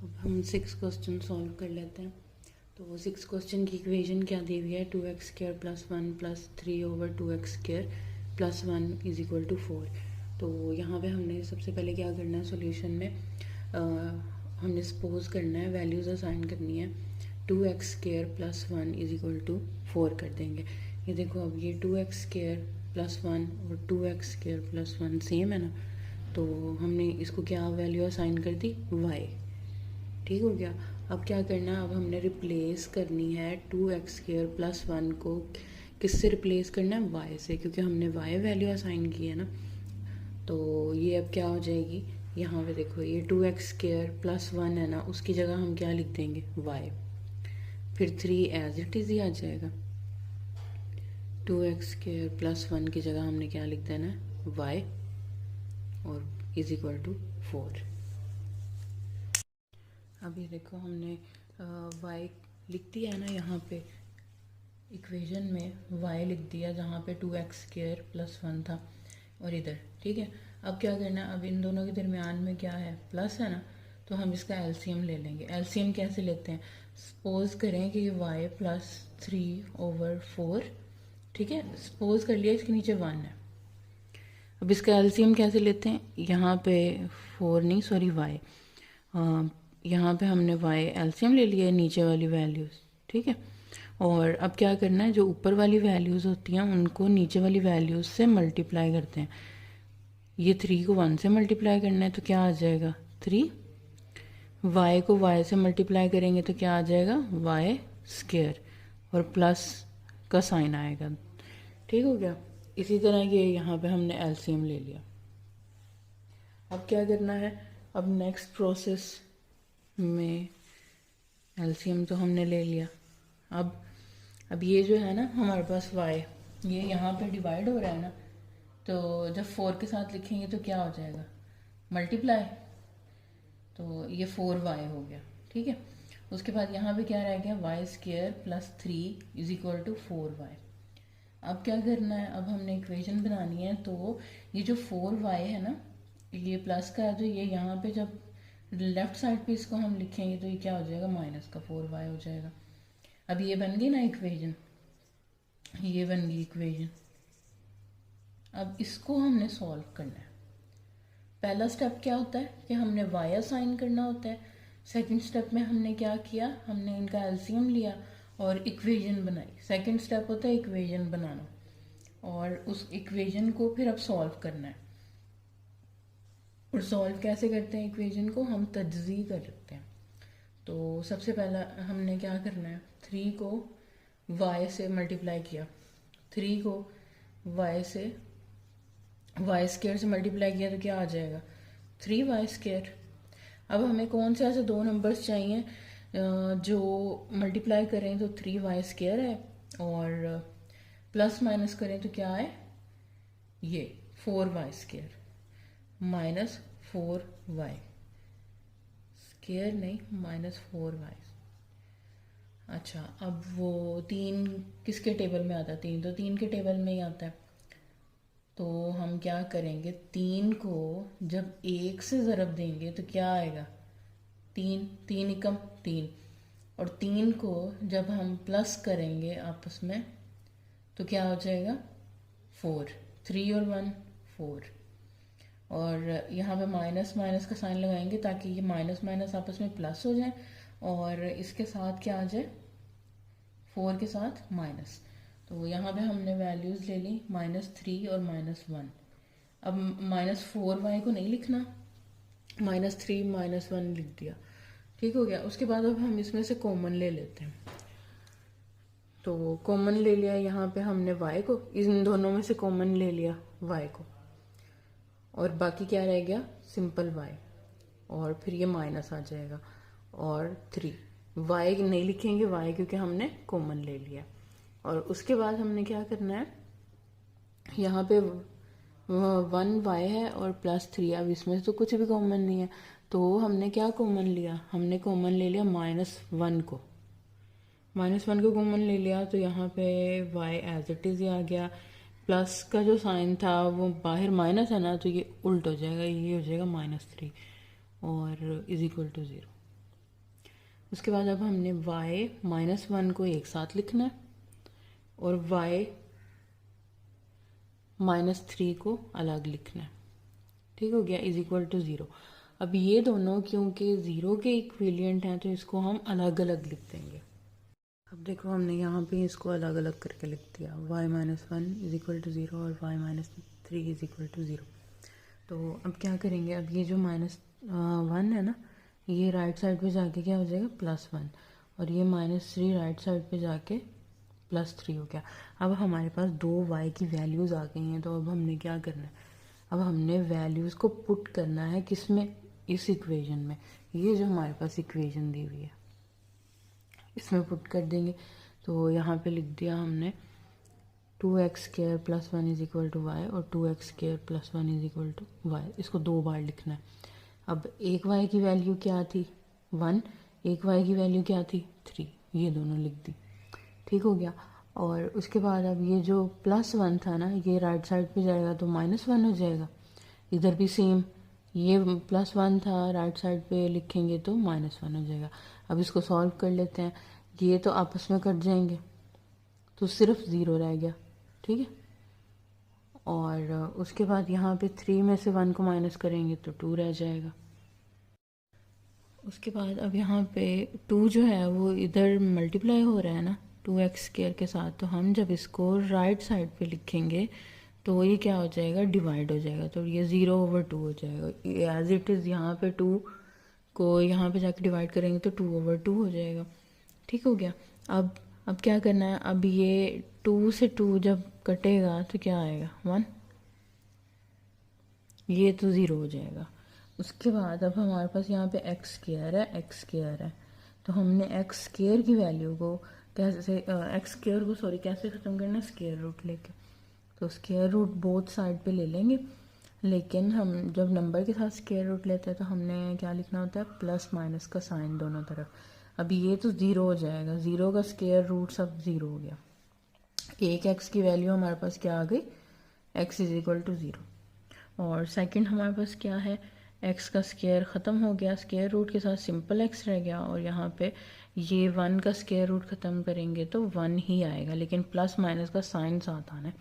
अब हम 6 question solve कर लेते हैं। तो 6 क्वेश्चन की इक्वेशन क्या दी हुई है, 2x² + 1 + 3/2x² + 1 = 4। तो यहाँ पे हमने सबसे पहले क्या करना है, सॉल्यूशन में हमने सपोज करना है, वैल्यूज़ असाइन करनी है। 2x² + 1 = 4 कर देंगे। ये देखो, अब ये 2x² + 1 और 2x² + 1 सेम है ना, तो हमने इसको क्या वैल्यू असाइन कर दी, y। ठीक हो गया। अब क्या करना है, अब हमने रिप्लेस करनी है 2x² + 1 को किससे रिप्लेस करना है, y से, क्योंकि हमने y वैल्यू असाइन की है ना। तो ये अब क्या हो जाएगी, यहाँ पे देखो, ये 2x² + 1 है ना, उसकी जगह हम क्या लिख देंगे, y। फिर 3 एज इट इज़ ही आ जाएगा। 2x² + 1 की जगह हमने क्या लिख देना है, y, और = 4। अभी देखो, हमने y लिख दिया है ना, यहाँ पे इक्वेशन में y लिख दिया जहाँ पे 2x² + 1 था, और इधर। ठीक है। अब क्या करना है, अब इन दोनों के दरमियान में क्या है, प्लस है ना, तो हम इसका एलसीएम ले लेंगे। एलसीएम कैसे लेते हैं, सपोज करें कि y + 3/4, ठीक है, सपोज कर लिया, इसके नीचे 1 है। अब इसका एलसीएम कैसे लेते हैं, यहाँ पे 4 नहीं, सॉरी, y, यहाँ पे हमने y एलसीएम ले लिया है, नीचे वाली वैल्यूज़। ठीक है। और अब क्या करना है, जो ऊपर वाली वैल्यूज़ होती हैं उनको नीचे वाली वैल्यूज़ से मल्टीप्लाई करते हैं। ये 3 को 1 से मल्टीप्लाई करना है, तो क्या आ जाएगा, 3। y को y से मल्टीप्लाई करेंगे तो क्या आ जाएगा, y², और प्लस का साइन आएगा। ठीक हो गया। इसी तरह ये यहाँ पे हमने एलसीएम ले लिया। अब क्या करना है, अब नेक्स्ट प्रोसेस में एलसीएम तो हमने ले लिया। अब ये जो है ना हमारे पास y, ये यहाँ पे डिवाइड हो रहा है ना, तो जब 4 के साथ लिखेंगे तो क्या हो जाएगा, मल्टीप्लाई, तो ये 4y हो गया। ठीक है। उसके बाद यहाँ पे क्या रह गया, y² + 3 = 4y। अब क्या करना है, अब हमने इक्वेशन बनानी है, तो ये जो 4y है ना, ये प्लस का है, तो ये यहाँ पे जब लेफ्ट साइड पे इसको हम लिखेंगे तो ये क्या हो जाएगा, माइनस का 4y हो जाएगा। अब ये बन गई ना इक्वेशन, ये बन गई इक्वेशन। अब इसको हमने सॉल्व करना है। पहला स्टेप क्या होता है कि हमने y असाइन करना होता है। सेकंड स्टेप में हमने क्या किया, हमने इनका एलसीएम लिया और इक्वेशन बनाई। सेकंड स्टेप होता है इक्वेशन बनाना, और उस इक्वेशन को फिर अब सॉल्व करना है। और सॉल्व कैसे करते हैं इक्वेशन को, हम तजज़ी करते हैं। तो सबसे पहला हमने क्या करना है, 3 को y से मल्टीप्लाई किया, 3 को y² से मल्टीप्लाई किया तो क्या आ जाएगा, 3y²। अब हमें कौन से ऐसे दो नंबर्स चाहिए जो मल्टीप्लाई करें तो 3y² है, और प्लस माइनस करें तो क्या है, ये 4y² -4y² नहीं, -4y। अच्छा, अब वो 3 किसके टेबल में आता है, 3 तो 3 के टेबल में ही आता है। तो हम क्या करेंगे, 3 को जब 1 से ज़रब देंगे तो क्या आएगा, 3, 3 एकम 3, और 3 को जब हम प्लस करेंगे आपस में तो क्या हो जाएगा, 4, 3 और 1 4। और यहाँ पे माइनस माइनस का साइन लगाएंगे ताकि ये माइनस माइनस आपस में प्लस हो जाए, और इसके साथ क्या आ जाए, 4 के साथ माइनस। तो यहाँ पे हमने वैल्यूज़ ले ली, -3 और -1। अब -4y को नहीं लिखना, -3 -1 लिख दिया। ठीक हो गया। उसके बाद अब हम इसमें से कॉमन ले लेते हैं। तो कॉमन ले लिया यहाँ पे हमने y को, इन दोनों में से कॉमन ले लिया y को, और बाकी क्या रह गया, सिंपल y, और फिर ये माइनस आ जाएगा, और 3 y नहीं लिखेंगे, y क्योंकि हमने कॉमन ले लिया। और उसके बाद हमने क्या करना है, यहाँ पे 1y है और +3। अब इसमें तो कुछ भी कॉमन नहीं है, तो हमने क्या कॉमन लिया, हमने कॉमन ले लिया -1 को, -1 को कॉमन ले लिया, तो यहाँ पे y एज इट इज़ ही आ गया। प्लस का जो साइन था वो बाहर माइनस है ना, तो ये उल्ट हो जाएगा, ये हो जाएगा -3 और = 0। उसके बाद अब हमने y -1 को एक साथ लिखना है और y -3 को अलग लिखना है। ठीक हो गया, इज इक्वल टू 0। अब ये दोनों क्योंकि 0 के इक्विलियंट हैं तो इसको हम अलग अलग लिख देंगे। अब देखो हमने यहाँ पे इसको अलग अलग करके लिख दिया, y -1 इज इक्वल टू 0 और y -3 इज इक्वल टू 0। तो अब क्या करेंगे, अब ये जो -1 है ना, ये राइट साइड पे जाके क्या हो जाएगा +1, और ये -3 राइट साइड पे जाके +3 हो गया। अब हमारे पास दो y की वैल्यूज़ आ गई हैं, तो अब हमने क्या करना है, अब हमने वैल्यूज़ को पुट करना है किसमें, इस इक्वेशन में। ये जो हमारे पास इक्वेशन दी हुई है इसमें पुट कर देंगे। तो यहाँ पे लिख दिया हमने 2x² + 1 is equal to y और 2x² + 1 is equal to y। इसको दो बार लिखना है। अब एक y की वैल्यू क्या थी 1, एक y की वैल्यू क्या थी 3, ये दोनों लिख दी। ठीक हो गया। और उसके बाद अब ये जो +1 था ना, ये राइट साइड पे जाएगा तो -1 हो जाएगा। इधर भी सेम, ये +1 था राइट साइड पे लिखेंगे तो -1 हो जाएगा। अब इसको सॉल्व कर लेते हैं, ये तो आपस में कट जाएंगे तो सिर्फ 0 रह गया। ठीक है, और उसके बाद यहाँ पे 3 में से 1 को माइनस करेंगे तो 2 रह जाएगा। उसके बाद अब यहाँ पे 2 जो है वो इधर मल्टीप्लाई हो रहा है ना 2x² के साथ, तो हम जब इसको राइट साइड पे लिखेंगे तो ये क्या हो जाएगा, डिवाइड हो जाएगा। तो ये 0/2 हो जाएगा। एज इट इज़ यहाँ पे 2 को यहाँ पे जाके डिवाइड करेंगे तो 2/2 हो जाएगा। ठीक हो गया। अब क्या करना है, अब ये 2 से 2 जब कटेगा तो क्या आएगा 1, ये तो 0 हो जाएगा। उसके बाद अब हमारे पास यहाँ पे x² है, तो हमने x² की वैल्यू को कैसे कैसे ख़त्म करना है, स्क्वायर रूट लेके। तो स्क्वायर रूट बोथ साइड पे ले लेंगे, लेकिन हम जब नंबर के साथ स्क्वायर रूट लेते हैं तो हमने क्या लिखना होता है, प्लस माइनस का साइन दोनों तरफ। अभी ये तो 0 हो जाएगा, 0 का स्क्वायर रूट सब 0 हो गया। एक x की वैल्यू हमारे पास क्या आ गई, x इज इक्वल टू 0। और सेकंड हमारे पास क्या है, x का स्क्वायर ख़त्म हो गया, स्क्वायर रूट के साथ सिंपल x रह गया, और यहाँ पे ये 1 का स्क्वायर रूट ख़त्म करेंगे तो 1 ही आएगा, लेकिन प्लस माइनस का साइन साथ आना है।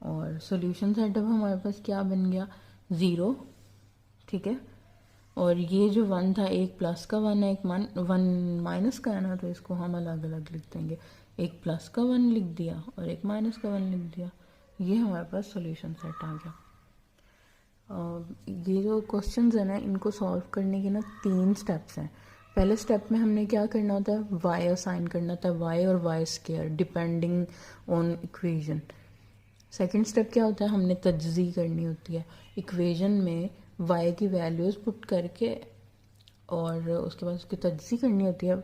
और सॉल्यूशन सेटअप हमारे पास क्या बन गया 0। ठीक है, और ये जो 1 था, एक प्लस का 1 है, एक 1 माइनस का है ना, तो इसको हम अलग अलग लिख देंगे। एक प्लस का 1 लिख दिया और एक माइनस का 1 लिख दिया। ये हमारे पास सॉल्यूशन सेट आ गया। ये जो क्वेश्चंस है ना, इनको सॉल्व करने के ना 3 स्टेप्स हैं। पहले स्टेप में हमने क्या करना होता है, y असाइन करना होता है, y और y² depending on equation. Second step क्या होता है, हमने तजज़ी करनी होती है इक्वेशन में y की वैल्यूज़ पुट करके, और उसके बाद उसकी तजज़ी करनी होती है,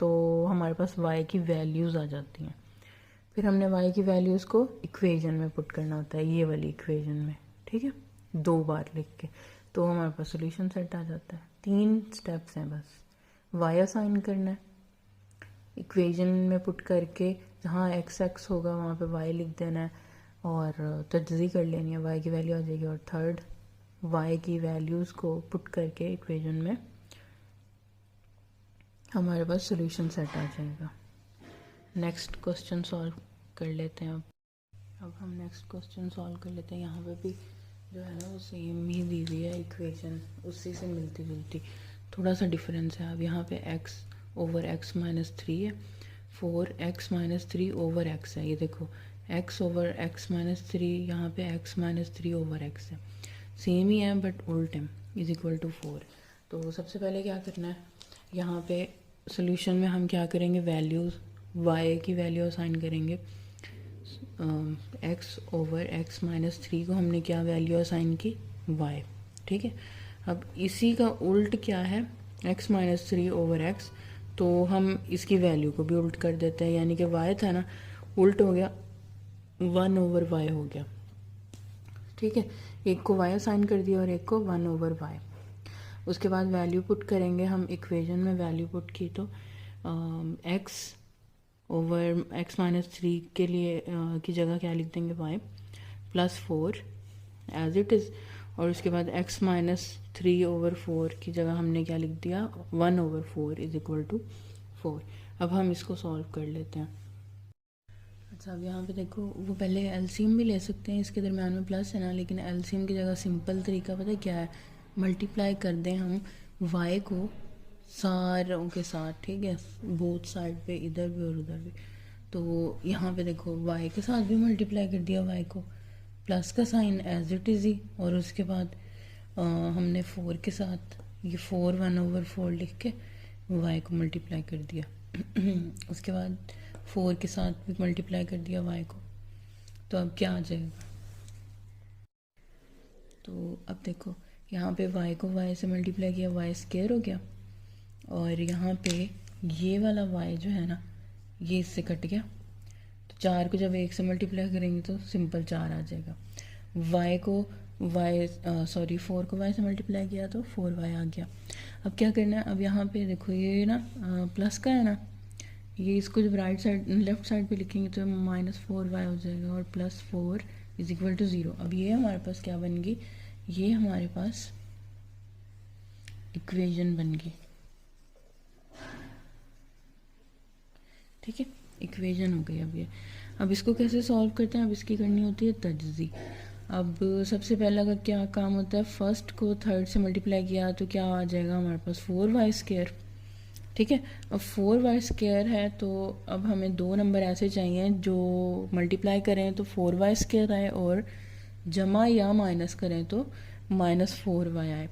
तो हमारे पास y की वैल्यूज़ आ जाती हैं। फिर हमने y की वैल्यूज़ को इक्वेशन में पुट करना होता है, ये वाली इक्वेशन में। ठीक है, 2 बार लिख के, तो हमारे पास सोल्यूशन सेट आ जाता है। 3 स्टेप्स हैं बस, y असाइन करना है, इक्वेशन में पुट करके जहाँ x होगा वहाँ पे y लिख देना है, और तजज़ी कर लेनी है, y की वैल्यू आ जाएगी। और थर्ड, y की वैल्यूज़ को पुट करके इक्वेशन में हमारे पास सॉल्यूशन सेट आ जाएगा। नेक्स्ट क्वेश्चन सॉल्व कर लेते हैं। अब हम नेक्स्ट क्वेश्चन सॉल्व कर लेते हैं। यहाँ पे भी जो है ना वो सेम ही दी हुई है इक्वेशन, उसी से मिलती जुलती, थोड़ा सा डिफरेंस है। अब यहाँ पे x/x - 3 है, 4x - 3 ओवर x है। ये देखो x/x - 3, यहाँ पे x - 3 ओवर x है, सेम ही है बट उल्टे, इज इक्वल टू 4। तो सबसे पहले क्या करना है, यहाँ पे सोल्यूशन में हम क्या करेंगे, वैल्यूज़ y की वैल्यू असाइन करेंगे। x/x - 3 को हमने क्या वैल्यू असाइन की, y। ठीक है, अब इसी का उल्ट क्या है, x - 3 ओवर x, तो हम इसकी वैल्यू को भी उल्ट कर देते हैं, यानी कि y था ना, उल्ट हो गया 1 ओवर y हो गया। ठीक है, एक को y असाइन कर दिया और एक को 1 ओवर y। उसके बाद वैल्यू पुट करेंगे हम, इक्वेशन में वैल्यू पुट की तो x/x - 3 के लिए की जगह क्या लिख देंगे, y +4 एज इट इज़। और उसके बाद x माइनस 3/4 की जगह हमने क्या लिख दिया, 1/4 इज इक्वल टू 4। अब हम इसको सॉल्व कर लेते हैं। अच्छा, अब यहाँ पे देखो, वो पहले एलसीएम भी ले सकते हैं, इसके दरम्यान में प्लस है ना, लेकिन एलसीएम की जगह सिंपल तरीका पता है क्या है, मल्टीप्लाई कर दें हम y को सारों के साथ, ठीक है, बोथ साइड पे, इधर भी और उधर भी। तो यहाँ पे देखो y के साथ भी मल्टीप्लाई कर दिया, y को प्लस का साइन एज इट इज़ ही, और उसके बाद हमने 4 के साथ ये 4 1/4 लिख के y को मल्टीप्लाई कर दिया। उसके बाद 4 के साथ भी मल्टीप्लाई कर दिया y को। तो अब क्या आ जाएगा, तो अब देखो यहाँ पे y को y से मल्टीप्लाई किया, y स्क्वायर हो गया, और यहाँ पे ये वाला y जो है ना, ये इससे कट गया। तो 4 को जब 1 से मल्टीप्लाई करेंगे तो सिंपल 4 आ जाएगा। y को 4 को y से मल्टीप्लाई किया तो 4y आ गया। अब क्या करना है, अब यहाँ पे देखो ये ना प्लस का है ना, ये इसको जब राइट साइड लेफ्ट साइड पे लिखेंगे तो -4y हो जाएगा, और +4 इज इक्वल टू 0। अब ये हमारे पास क्या बन गई, ये हमारे पास इक्वेशन बन गई, ठीक है, इक्वेशन हो गई। अब इसको कैसे सॉल्व करते हैं, अब इसकी करनी होती है तजज़ी। अब सबसे पहला का क्या काम होता है, फर्स्ट को थर्ड से मल्टीप्लाई किया तो क्या आ जाएगा हमारे पास 4y², ठीक है। अब 4y² है, तो अब हमें 2 नंबर ऐसे चाहिए जो मल्टीप्लाई करें तो 4y² आए, और जमा या माइनस करें तो -4y आए।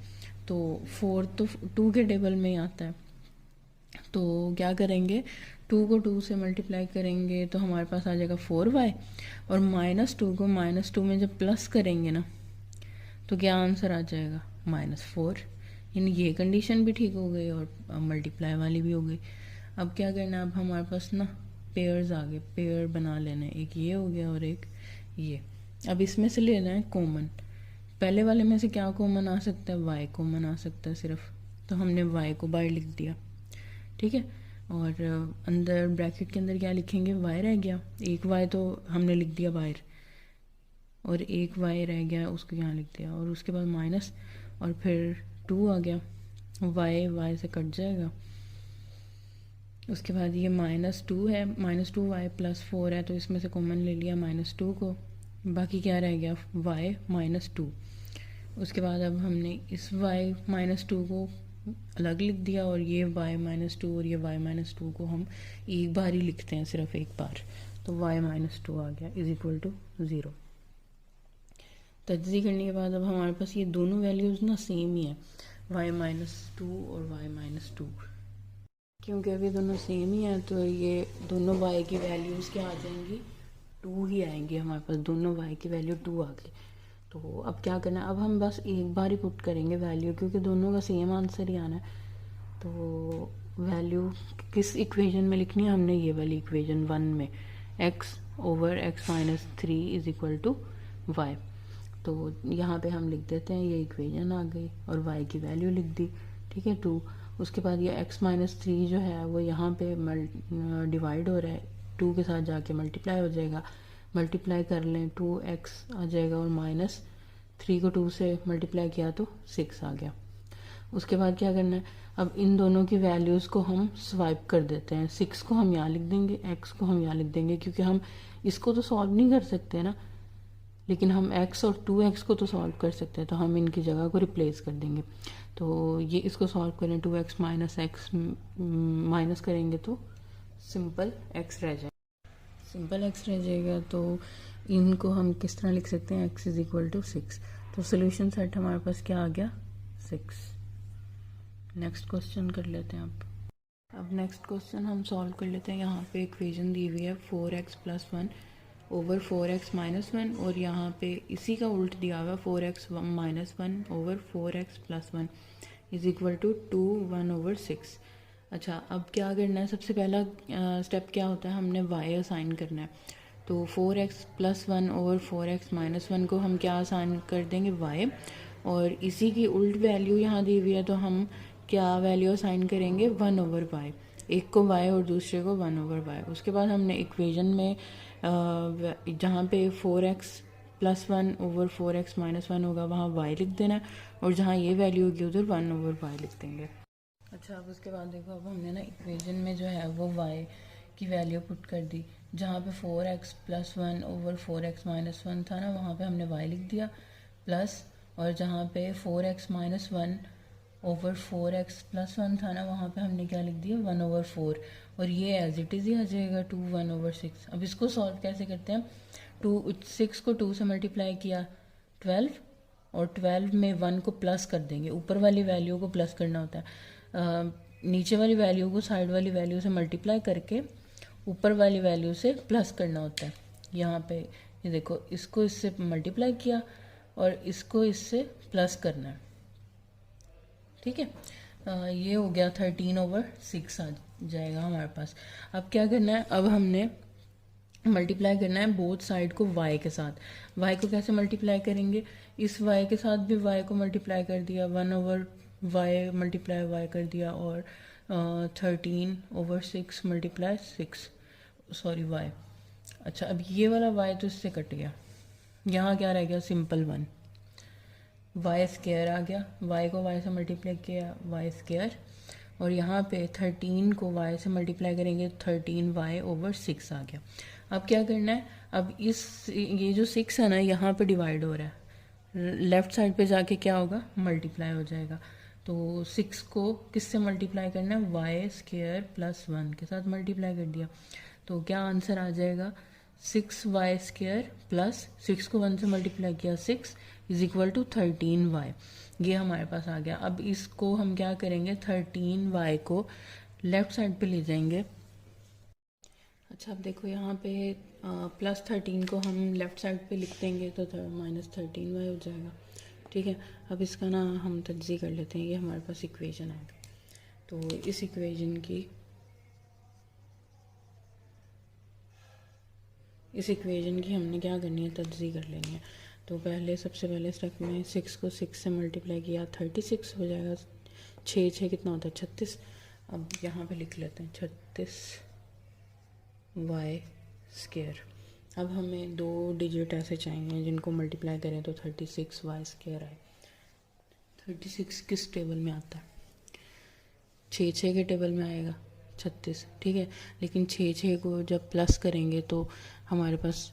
तो 4 तो 2 के टेबल में ही आता है, तो क्या करेंगे, 2 को 2 से मल्टीप्लाई करेंगे तो हमारे पास आ जाएगा 4y, और -2 को -2 में जब प्लस करेंगे ना तो क्या आंसर आ जाएगा, -4। यानी ये कंडीशन भी ठीक हो गई और मल्टीप्लाई वाली भी हो गई। अब क्या करना है, अब हमारे पास ना पेयर्स आ गए, पेयर बना लेना है, एक ये हो गया और एक ये। अब इसमें से लेना है कॉमन, पहले वाले में से क्या कॉमन आ सकता है, y कॉमन आ सकता है सिर्फ, तो हमने y को बाहर लिख दिया, ठीक है। और अंदर ब्रैकेट के अंदर क्या लिखेंगे, y रह गया, एक y तो हमने लिख दिया बाहर, और एक y रह गया उसको यहाँ लिख दिया, और उसके बाद माइनस, और फिर 2 आ गया, y से कट जाएगा। उसके बाद ये -2 है, -2y +4 है, तो इसमें से कॉमन ले लिया -2 को, बाकी क्या रह गया, y -2। उसके बाद अब हमने इस y -2 को अलग लिख दिया, और ये y -2 और ये y -2 को हम एक बार ही लिखते हैं, सिर्फ एक बार, तो y -2 आ गया इज इक्वल टू 0। तजज़ी करने के बाद अब हमारे पास ये दोनों वैल्यूज़ ना सेम ही है, y -2 और y -2, क्योंकि अभी दोनों सेम ही हैं तो ये दोनों y की वैल्यूज़ क्या आ जाएंगी, 2 ही आएंगी, हमारे पास दोनों y की वैल्यू 2 आ गई। तो अब क्या करना है, अब हम बस एक बार ही पुट करेंगे वैल्यू, क्योंकि दोनों का सेम आंसर ही आना है। तो वैल्यू किस इक्वेशन में लिखनी है, हमने ये वाली इक्वेशन 1 में, x/x - 3 is equal to y। तो यहाँ पे हम लिख देते हैं, ये इक्वेशन आ गई और y की वैल्यू लिख दी, ठीक है, 2। उसके बाद ये x - 3 जो है वो यहाँ पे डिवाइड हो रहा है, 2 के साथ जाके मल्टीप्लाई हो जाएगा, मल्टीप्लाई कर लें 2x आ जाएगा, और -3 को 2 से मल्टीप्लाई किया तो 6 आ गया। उसके बाद क्या करना है, अब इन दोनों की वैल्यूज़ को हम स्वाइप कर देते हैं, 6 को हम यहाँ लिख देंगे, x को हम यहाँ लिख देंगे, क्योंकि हम इसको तो सॉल्व नहीं कर सकते ना, लेकिन हम x और 2x को तो सॉल्व कर सकते हैं, तो हम इनकी जगह को रिप्लेस कर देंगे। तो ये इसको सॉल्व करें, 2x - x माइनस करेंगे तो सिंपल x रह जाएगा, सिंपल x रह जाएगा। तो इनको हम किस तरह लिख सकते हैं, x इज इक्वल टू 6। तो सोल्यूशन सेट हमारे पास क्या आ गया, 6। नेक्स्ट क्वेश्चन कर लेते हैं अब नेक्स्ट क्वेश्चन हम सॉल्व कर लेते हैं। यहाँ पे इक्वेशन दी हुई है 4x + 1 / 4x - 1, और यहाँ पे इसी का उल्ट दिया हुआ 4x - 1 / 4x + 1 is equal to 2 1/6। अच्छा, अब क्या करना है, सबसे पहला स्टेप क्या होता है, हमने y असाइन करना है। तो 4x + 1 / 4x - 1 को हम क्या असाइन कर देंगे, y, और इसी की उल्ट वैल्यू यहाँ दी हुई है, तो हम क्या वैल्यू असाइन करेंगे, 1/y, एक को y और दूसरे को 1/y। उसके बाद हमने इक्वेशन में जहाँ पे 4x +1/4x-1 होगा वहाँ y लिख देना है, और जहाँ ये वैल्यू होगी उधर 1/y लिख देंगे। अच्छा, अब उसके बाद देखो, अब हमने ना इक्वेशन में जो है वो y की वैल्यू पुट कर दी। जहाँ पे 4x + 1/4x-1 था ना, वहाँ पे हमने y लिख दिया प्लस, और जहाँ पे 4x - 1/4x + 1 था ना, वहाँ पे हमने क्या लिख दिया 1/4, और ये एज इट इज़ ही आ जाएगा 2 1/6। अब इसको सॉल्व कैसे करते हैं, 6 को 2 से मल्टीप्लाई किया 12, और 12 में 1 को प्लस कर देंगे, ऊपर वाली वैल्यू को प्लस करना होता है, नीचे वाली वैल्यू को साइड वाली वैल्यू से मल्टीप्लाई करके ऊपर वाली वैल्यू से प्लस करना होता है। यहाँ पे ये देखो, इसको इससे मल्टीप्लाई किया और इसको इससे प्लस करना है, ठीक है। ये हो गया 13/6 आ जाएगा हमारे पास। अब क्या करना है, अब हमने मल्टीप्लाई करना है बोथ साइड को y के साथ। y को कैसे मल्टीप्लाई करेंगे, इस y के साथ भी y को मल्टीप्लाई कर दिया, 1/y मल्टीप्लाई y कर दिया, और 13/6 मल्टीप्लाई 6 सॉरी y। अच्छा, अब ये वाला y तो इससे कट गया, यहाँ क्या रह गया, सिंपल 1 y स्क्वायर आ गया, y को y से मल्टीप्लाई किया y स्क्वायर, और यहाँ पे 13 को y से मल्टीप्लाई करेंगे 13y/6 आ गया। अब क्या करना है, अब ये जो 6 है ना, यहाँ पे डिवाइड हो रहा है, लेफ़्ट साइड पे जाके क्या होगा, मल्टीप्लाई हो जाएगा। तो 6 को किससे मल्टीप्लाई करना है, y² + 1 के साथ मल्टीप्लाई कर दिया, तो क्या आंसर आ जाएगा, 6y² प्लस 6 को 1 से मल्टीप्लाई किया 6 = 13y। ये हमारे पास आ गया। अब इसको हम क्या करेंगे, 13y को लेफ़्ट साइड पे ले जाएंगे। अच्छा, अब देखो यहाँ पे +13 को हम लेफ़्ट साइड पे लिख देंगे तो -13y हो जाएगा, ठीक है। अब इसका ना हम तज्ज़ी कर लेते हैं, ये हमारे पास इक्वेशन आएगा। तो इस इक्वेशन की हमने क्या करनी है, तज्ज़ी कर लेनी है। तो सबसे पहले स्टेप में 6 को 6 से मल्टीप्लाई किया 36 हो जाएगा, 6 कितना होता है 36। अब यहाँ पे लिख लेते हैं 36y²। अब हमें 2 डिजिट ऐसे चाहिए जिनको मल्टीप्लाई करें तो 36y² आए। 36 किस टेबल में आता है, 6 के टेबल में आएगा 36, ठीक है। लेकिन 6 को जब प्लस करेंगे तो हमारे पास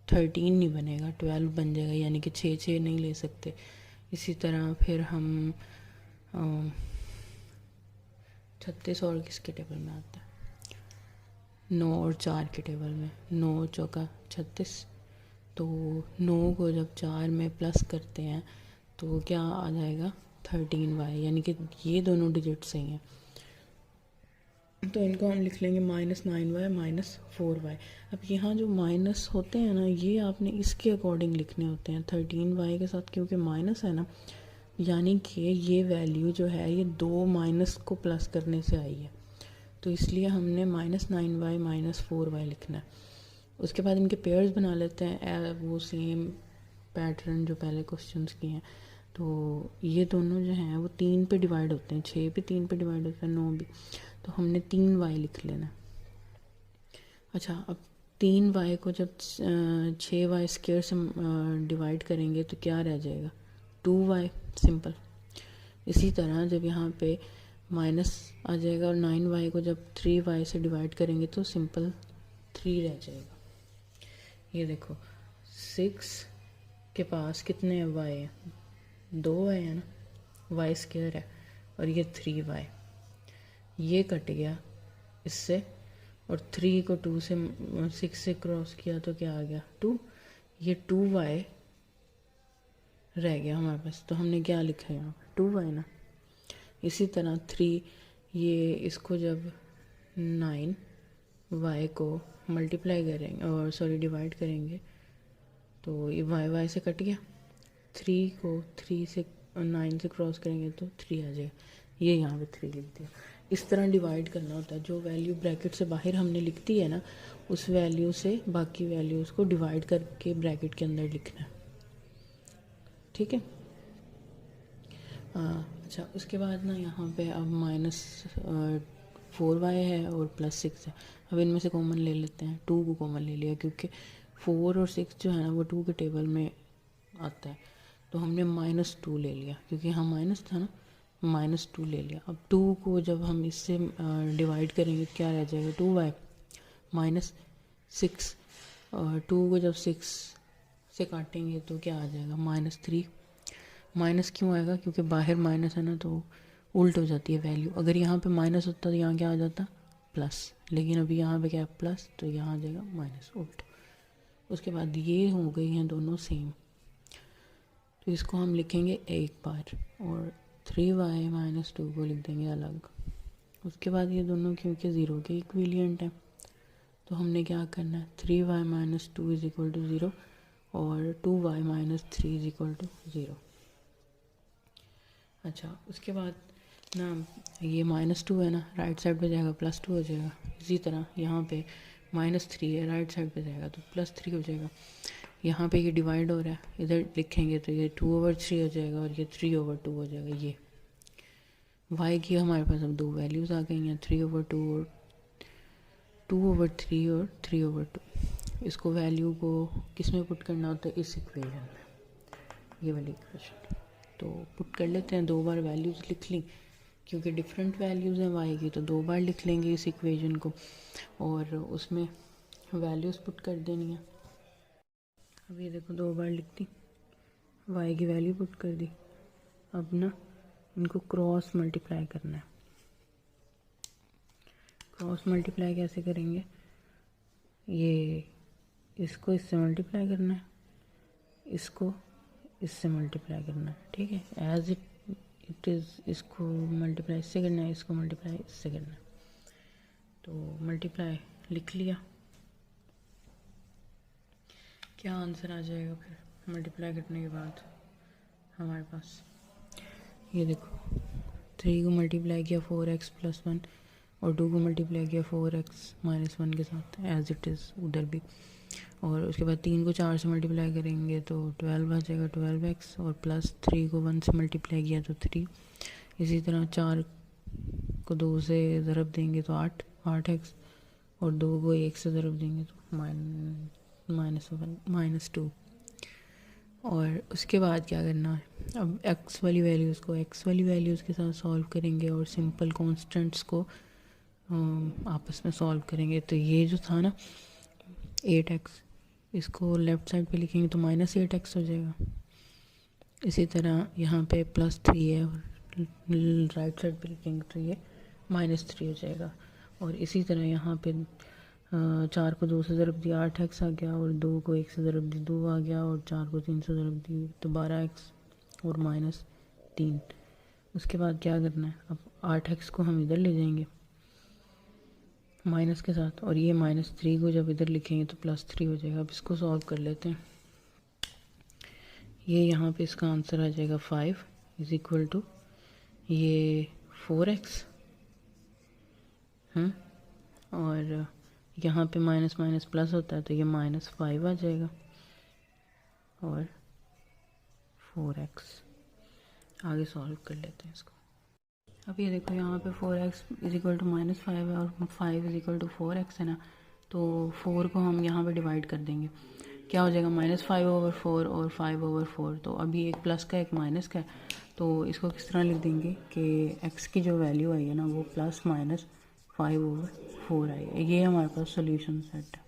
13 नहीं बनेगा, 12 बन जाएगा, यानी कि 6 नहीं ले सकते। इसी तरह फिर हम 36 और किसके टेबल में आता है, 9 और 4 के टेबल में, 9 चौका 36। तो 9 को जब 4 में प्लस करते हैं तो क्या आ जाएगा 13y, यानी कि ये दोनों डिजिट सही हैं। तो इनको हम लिख लेंगे -9y -4y। अब यहाँ जो माइनस होते हैं ना, ये आपने इसके अकॉर्डिंग लिखने होते हैं 13y के साथ, क्योंकि माइनस है ना, यानी कि ये वैल्यू जो है ये 2 माइनस को प्लस करने से आई है, तो इसलिए हमने -9y -4y लिखना है। उसके बाद इनके पेयर्स बना लेते हैं, वो सेम पैटर्न जो पहले क्वेश्चंस किए हैं। तो ये दोनों जो हैं वो 3 पे डिवाइड होते हैं, 6 भी 3 पे डिवाइड होता है, 9 भी, तो हमने 3y लिख लेना। अच्छा, अब 3y को जब 6y² से डिवाइड करेंगे तो क्या रह जाएगा, 2y, सिंपल। इसी तरह जब यहाँ पे माइनस आ जाएगा और 9y को जब 3y से डिवाइड करेंगे तो सिंपल 3 रह जाएगा। ये देखो 6 के पास कितने y है, 2y है ना, y² है, और ये 3y, ये कट गया इससे, और 3 को 2 से 6 से क्रॉस किया तो क्या आ गया 2, ये 2y रह गया हमारे पास। तो हमने क्या लिखा है यहाँ पर 2y ना। इसी तरह 3, ये इसको जब 9y को मल्टीप्लाई करेंगे और डिवाइड करेंगे तो ये y से कट गया, 3 को 3 से 9 से क्रॉस करेंगे तो 3 आ जाएगा, ये यहाँ पे 3 लिख दिया। इस तरह डिवाइड करना होता है, जो वैल्यू ब्रैकेट से बाहर हमने लिख दी है ना, उस वैल्यू से बाकी वैल्यूज़ को डिवाइड करके ब्रैकेट के अंदर लिखना है, ठीक है। अच्छा, उसके बाद ना यहाँ पे अब -4y है और +6 है। अब इनमें से कॉमन ले लेते हैं, 2 को कॉमन ले लिया क्योंकि 4 और 6 जो है ना वो 2 के टेबल में आता है, तो हमने -2 ले लिया क्योंकि यहाँ माइनस था ना, -2 ले लिया। अब 2 को जब हम इससे डिवाइड करेंगे क्या रह जाएगा, 2y -6, और 2 को जब 6 से काटेंगे तो क्या आ जाएगा, -3। माइनस क्यों आएगा, क्योंकि बाहर माइनस है ना, तो उल्ट हो जाती है वैल्यू। अगर यहाँ पे माइनस होता तो यहाँ क्या आ जाता, प्लस, लेकिन अभी यहाँ पे क्या है प्लस, तो यहाँ आ जाएगा माइनस, उल्ट। उसके बाद ये हो गई हैं दोनों सेम, तो इसको हम लिखेंगे एक बार, और 3y - 2 को लिख देंगे अलग। उसके बाद ये दोनों क्योंकि ज़ीरो के इक्विलियंट हैं, तो हमने क्या करना है, 3y - 2 = 0 और 2y - 3 = 0। अच्छा, उसके बाद ना ये -2 है ना, राइट साइड पे जाएगा +2 हो जाएगा। इसी तरह यहाँ पे -3 है, राइट साइड पे जाएगा तो +3 हो जाएगा। यहाँ पे ये डिवाइड हो रहा है, इधर लिखेंगे तो ये 2/3 हो जाएगा और ये 3/2 हो जाएगा। ये y की हमारे पास अब दो वैल्यूज़ आ गई हैं, 3/2 और 2/3 और 3/2। इसको वैल्यू को किस में पुट करना होता है, इस इक्वेशन में, ये वाली इक्वेशन। तो पुट कर लेते हैं, 2 बार वैल्यूज़ लिख ली, क्योंकि डिफरेंट वैल्यूज़ हैं y की, तो 2 बार लिख लेंगे इस इक्वेशन को और उसमें वैल्यूज़ पुट कर देनी है। अब ये देखो 2 बार लिख दी, y की वैल्यू पुट कर दी। अब ना इनको क्रॉस मल्टीप्लाई करना है। क्रॉस मल्टीप्लाई कैसे करेंगे, ये इसको इससे मल्टीप्लाई करना है, इसको इससे मल्टीप्लाई करना है, ठीक है, एज इट इज़। इसको मल्टीप्लाई इससे करना है, इसको मल्टीप्लाई इससे करना है। तो मल्टीप्लाई लिख लिया, क्या आंसर आ जाएगा फिर मल्टीप्लाई करने के बाद हमारे पास, ये देखो 3 को मल्टीप्लाई किया 4x + 1 और 2 को मल्टीप्लाई किया 4x - 1 के साथ, एज इट इज़ उधर भी। और उसके बाद 3 को 4 से मल्टीप्लाई करेंगे तो 12 आ जाएगा, 12x, और +3 को 1 से मल्टीप्लाई किया तो 3। इसी तरह 4 को 2 से ज़रब देंगे तो 8x, और 2 को 1 से ज़रब देंगे तो -2। और उसके बाद क्या करना है, अब x वाली वैल्यूज़ को x वाली वैल्यूज़ के साथ सॉल्व करेंगे और सिंपल कॉन्स्टेंट्स को आपस में सॉल्व करेंगे। तो ये जो था ना 8x, इसको लेफ़्ट साइड पे लिखेंगे तो -8x हो जाएगा। इसी तरह यहाँ पे +3 है और राइट साइड पे लिखेंगे तो ये -3 हो जाएगा। और इसी तरह यहाँ पे 4 को 2 से ज़रब दिया 8x आ गया, और 2 को 1 से ज़रब दी 2 आ गया, और 4 को 3 से ज़रब दी तो 12x और -3। उसके बाद क्या करना है, अब 8x को हम इधर ले जाएंगे माइनस के साथ, और ये -3 को जब इधर लिखेंगे तो +3 हो जाएगा। अब इसको सॉल्व कर लेते हैं। ये यहाँ पे इसका आंसर आ जाएगा 5 = ये 4x, और यहाँ पे माइनस माइनस प्लस होता है तो ये -5 आ जाएगा, और 4x। आगे सॉल्व कर लेते हैं इसको। अब ये देखो यहाँ पे 4x = -5 है और 5 = 4x है ना, तो 4 को हम यहाँ पे डिवाइड कर देंगे, क्या हो जाएगा -5/4 और 5/4। तो अभी एक प्लस का एक माइनस का है, तो इसको किस तरह लिख देंगे कि x की जो वैल्यू आई है ना वो +- 5/4 आई है। ये हमारे पास सोल्यूशन सेट है।